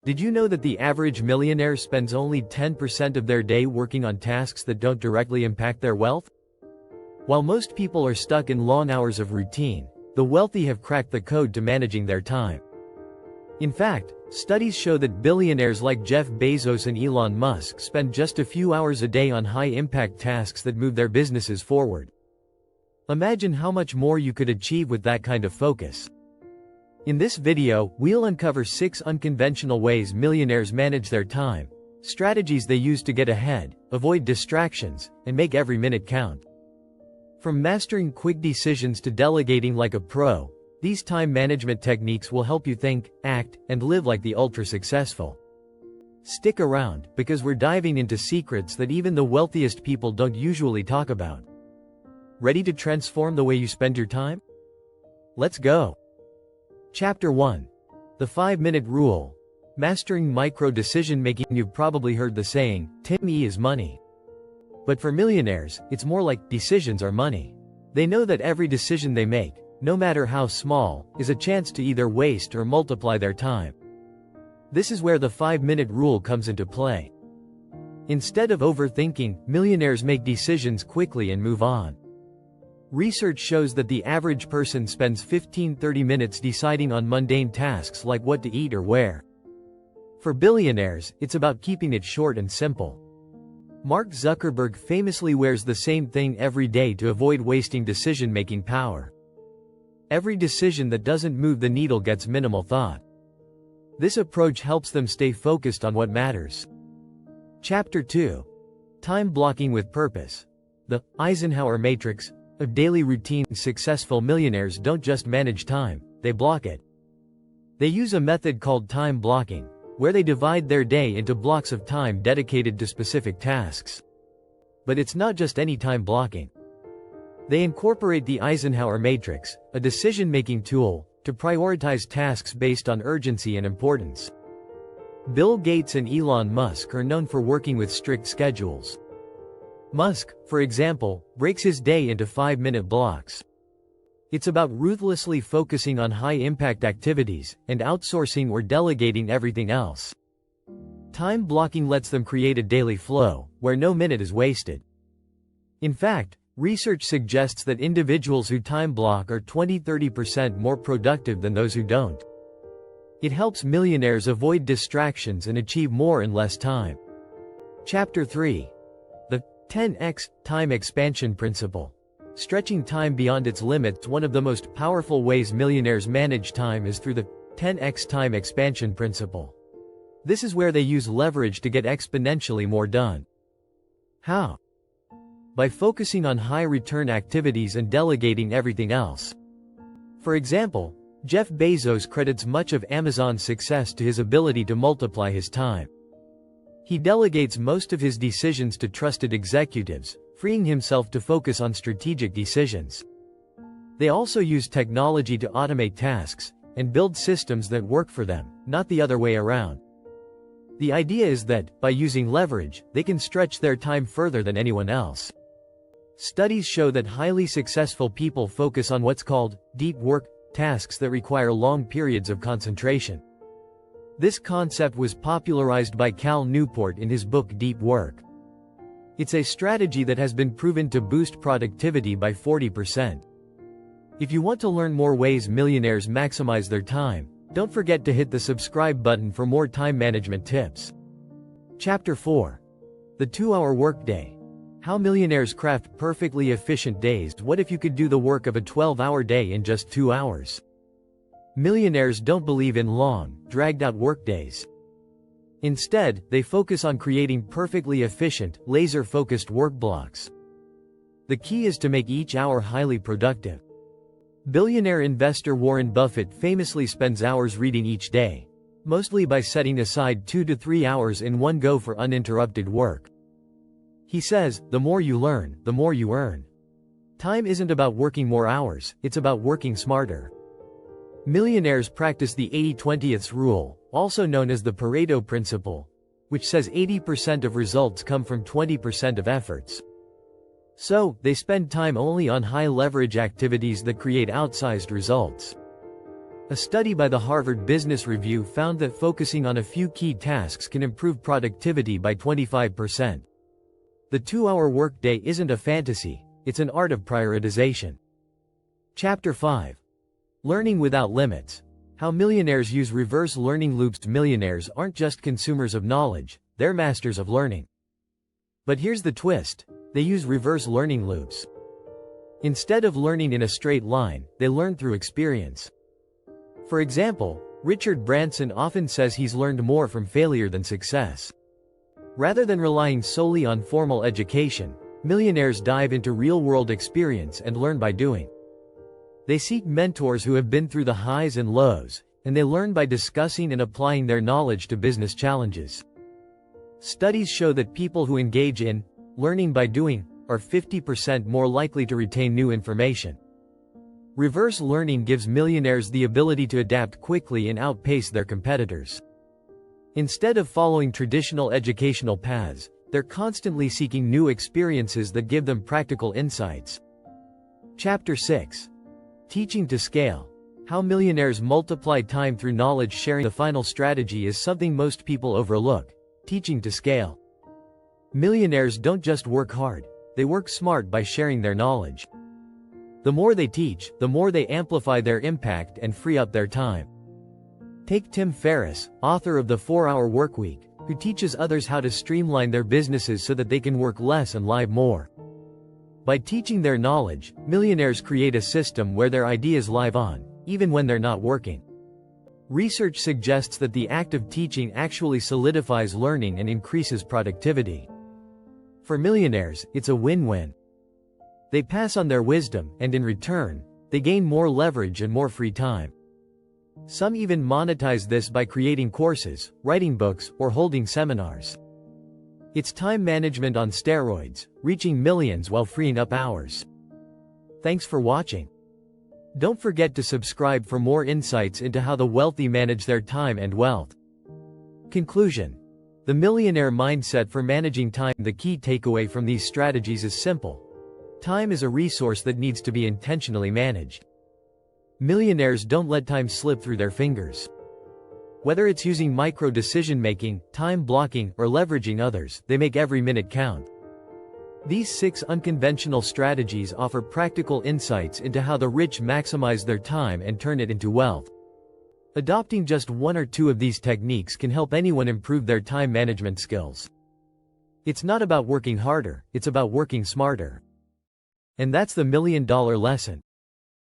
Did you know that the average millionaire spends only 10% of their day working on tasks that don't directly impact their wealth? While most people are stuck in long hours of routine, the wealthy have cracked the code to managing their time. In fact, studies show that billionaires like Jeff Bezos and Elon Musk spend just a few hours a day on high-impact tasks that move their businesses forward. Imagine how much more you could achieve with that kind of focus. In this video, we'll uncover 6 unconventional ways millionaires manage their time, strategies they use to get ahead, avoid distractions, and make every minute count. From mastering quick decisions to delegating like a pro, these time management techniques will help you think, act, and live like the ultra-successful. Stick around, because we're diving into secrets that even the wealthiest people don't usually talk about. Ready to transform the way you spend your time? Let's go! Chapter 1. The 5-Minute Rule. Mastering micro-decision-making. You've probably heard the saying, "Time is money." But for millionaires, it's more like, decisions are money. They know that every decision they make, no matter how small, is a chance to either waste or multiply their time. This is where the 5-minute rule comes into play. Instead of overthinking, millionaires make decisions quickly and move on. Research shows that the average person spends 15–30 minutes deciding on mundane tasks like what to eat or where. For billionaires, it's about keeping it short and simple. Mark Zuckerberg famously wears the same thing every day to avoid wasting decision-making power. Every decision that doesn't move the needle gets minimal thought. This approach helps them stay focused on what matters. Chapter 2. Time blocking with purpose. The Eisenhower Matrix of daily routine. Successful millionaires don't just manage time, they block it. They use a method called time blocking, where they divide their day into blocks of time dedicated to specific tasks. But it's not just any time blocking. They incorporate the Eisenhower Matrix, a decision-making tool, to prioritize tasks based on urgency and importance. Bill Gates and Elon Musk are known for working with strict schedules. Musk, for example, breaks his day into 5-minute blocks. It's about ruthlessly focusing on high-impact activities, and outsourcing or delegating everything else. Time blocking lets them create a daily flow, where no minute is wasted. In fact, research suggests that individuals who time block are 20–30% more productive than those who don't. It helps millionaires avoid distractions and achieve more in less time. Chapter 3. The 10x Time Expansion Principle. Stretching time beyond its limits. One of the most powerful ways millionaires manage time is through the 10x Time Expansion Principle. This is where they use leverage to get exponentially more done. How? By focusing on high-return activities and delegating everything else. For example, Jeff Bezos credits much of Amazon's success to his ability to multiply his time. He delegates most of his decisions to trusted executives, freeing himself to focus on strategic decisions. They also use technology to automate tasks, and build systems that work for them, not the other way around. The idea is that, by using leverage, they can stretch their time further than anyone else. Studies show that highly successful people focus on what's called deep work, tasks that require long periods of concentration. This concept was popularized by Cal Newport in his book Deep Work. It's a strategy that has been proven to boost productivity by 40%. If you want to learn more ways millionaires maximize their time, don't forget to hit the subscribe button for more time management tips. Chapter 4. The 2-hour workday. How millionaires craft perfectly efficient days. What if you could do the work of a 12-hour day in just 2 hours? Millionaires don't believe in long, dragged-out workdays. Instead, they focus on creating perfectly efficient, laser-focused work blocks. The key is to make each hour highly productive. Billionaire investor Warren Buffett famously spends hours reading each day, mostly by setting aside 2 to 3 hours in one go for uninterrupted work. He says, "The more you learn, the more you earn." Time isn't about working more hours, it's about working smarter. Millionaires practice the 80-20th rule, also known as the Pareto principle, which says 80% of results come from 20% of efforts. So, they spend time only on high-leverage activities that create outsized results. A study by the Harvard Business Review found that focusing on a few key tasks can improve productivity by 25%. The 2-hour workday isn't a fantasy, it's an art of prioritization. Chapter 5. Learning Without Limits. How millionaires use reverse learning loops. Millionaires aren't just consumers of knowledge, they're masters of learning. But here's the twist: they use reverse learning loops. Instead of learning in a straight line, they learn through experience. For example, Richard Branson often says he's learned more from failure than success. Rather than relying solely on formal education, millionaires dive into real-world experience and learn by doing. They seek mentors who have been through the highs and lows, and they learn by discussing and applying their knowledge to business challenges. Studies show that people who engage in learning by doing are 50% more likely to retain new information. Reverse learning gives millionaires the ability to adapt quickly and outpace their competitors. Instead of following traditional educational paths, they're constantly seeking new experiences that give them practical insights. Chapter 6. Teaching to Scale. How millionaires multiply time through knowledge sharing. The final strategy is something most people overlook: teaching to scale. Millionaires don't just work hard, they work smart by sharing their knowledge. The more they teach, the more they amplify their impact and free up their time. Take Tim Ferriss, author of The 4-Hour Workweek, who teaches others how to streamline their businesses so that they can work less and live more. By teaching their knowledge, millionaires create a system where their ideas live on, even when they're not working. Research suggests that the act of teaching actually solidifies learning and increases productivity. For millionaires, it's a win-win. They pass on their wisdom, and in return, they gain more leverage and more free time. Some even monetize this by creating courses, writing books, or holding seminars. It's time management on steroids, reaching millions while freeing up hours. Thanks for watching. Don't forget to subscribe for more insights into how the wealthy manage their time and wealth. Conclusion. The millionaire mindset for managing time. The key takeaway from these strategies is simple. Time is a resource that needs to be intentionally managed. Millionaires don't let time slip through their fingers. Whether it's using micro decision-making, time blocking, or leveraging others, they make every minute count. These 6 unconventional strategies offer practical insights into how the rich maximize their time and turn it into wealth. Adopting just 1 or 2 of these techniques can help anyone improve their time management skills. It's not about working harder, it's about working smarter. And that's the $1 million lesson.